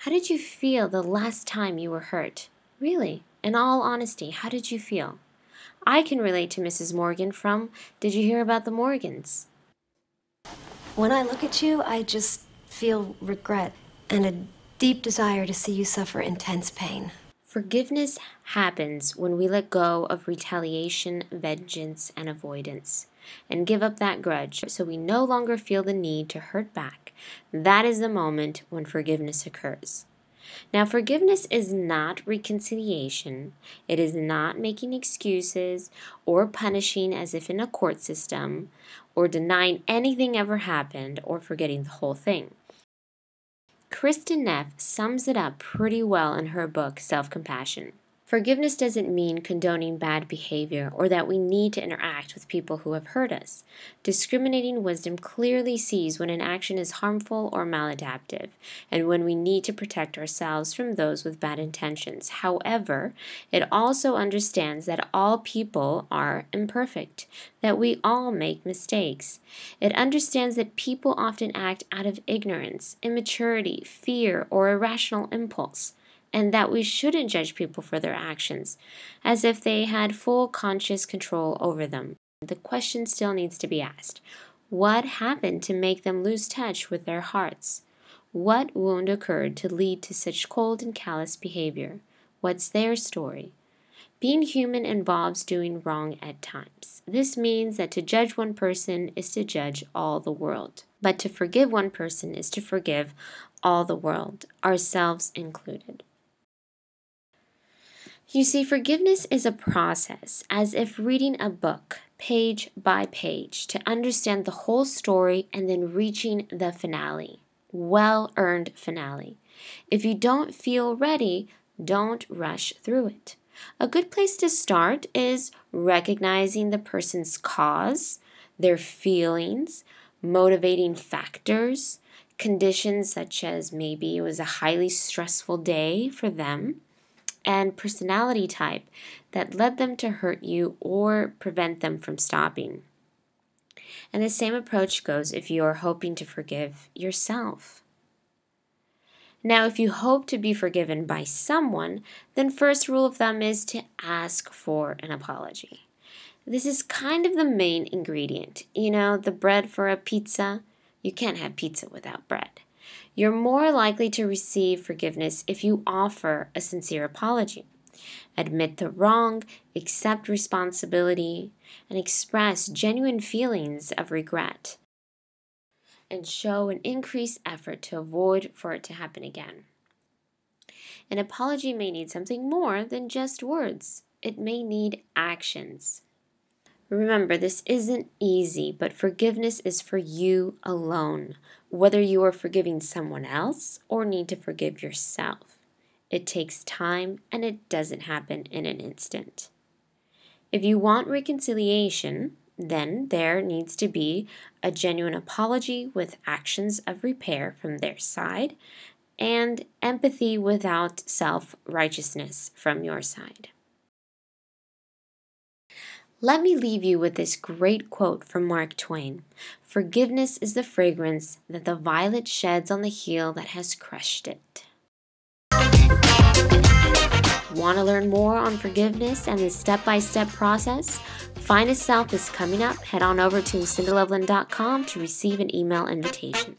How did you feel the last time you were hurt? Really, in all honesty, how did you feel? I can relate to Mrs. Morgan from Did You Hear About the Morgans? When I look at you, I just feel regret and a deep desire to see you suffer intense pain. Forgiveness happens when we let go of retaliation, vengeance, and avoidance, and give up that grudge so we no longer feel the need to hurt back. That is the moment when forgiveness occurs. Now, forgiveness is not reconciliation. It is not making excuses or punishing as if in a court system, or denying anything ever happened or forgetting the whole thing. Kristen Neff sums it up pretty well in her book, Self-Compassion. Forgiveness doesn't mean condoning bad behavior or that we need to interact with people who have hurt us. Discriminating wisdom clearly sees when an action is harmful or maladaptive, and when we need to protect ourselves from those with bad intentions. However, it also understands that all people are imperfect, that we all make mistakes. It understands that people often act out of ignorance, immaturity, fear, or irrational impulse, and that we shouldn't judge people for their actions, as if they had full conscious control over them. The question still needs to be asked. What happened to make them lose touch with their hearts? What wound occurred to lead to such cold and callous behavior? What's their story? Being human involves doing wrong at times. This means that to judge one person is to judge all the world. But to forgive one person is to forgive all the world, ourselves included. You see, forgiveness is a process, as if reading a book, page by page, to understand the whole story and then reaching the finale. Well-earned finale. If you don't feel ready, don't rush through it. A good place to start is recognizing the person's cause, their feelings, motivating factors, conditions such as maybe it was a highly stressful day for them, and personality type that led them to hurt you or prevent them from stopping. And the same approach goes if you are hoping to forgive yourself. Now, if you hope to be forgiven by someone, then first rule of thumb is to ask for an apology. This is kind of the main ingredient. You know, the bread for a pizza. You can't have pizza without bread. You're more likely to receive forgiveness if you offer a sincere apology. Admit the wrong, accept responsibility, and express genuine feelings of regret, and show an increased effort to avoid for it to happen again. An apology may need something more than just words. It may need actions. Remember, this isn't easy, but forgiveness is for you alone, whether you are forgiving someone else or need to forgive yourself. It takes time, and it doesn't happen in an instant. If you want reconciliation, then there needs to be a genuine apology with actions of repair from their side, and empathy without self-righteousness from your side. Let me leave you with this great quote from Mark Twain. Forgiveness is the fragrance that the violet sheds on the heel that has crushed it. Want to learn more on forgiveness and the step-by-step process? Find a Self is coming up. Head on over to LucindaLoveland.com to receive an email invitation.